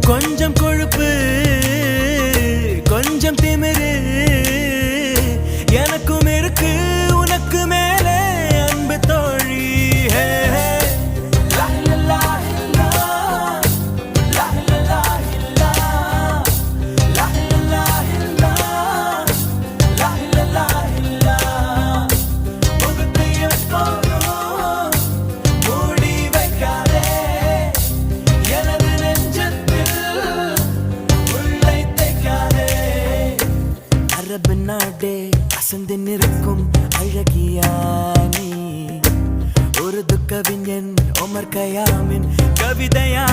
கொஞ்சம் கொழுப்பு கொஞ்சம் திமிரு எனக்கும் இருக்கு உனக்கு மேலே அன்பு தோழி. அரபு நாடே அசந்து நிற்கும் அழகியானி ஒரு துக்கவிஞன் ஒமர் கயாமின் கவிதையா.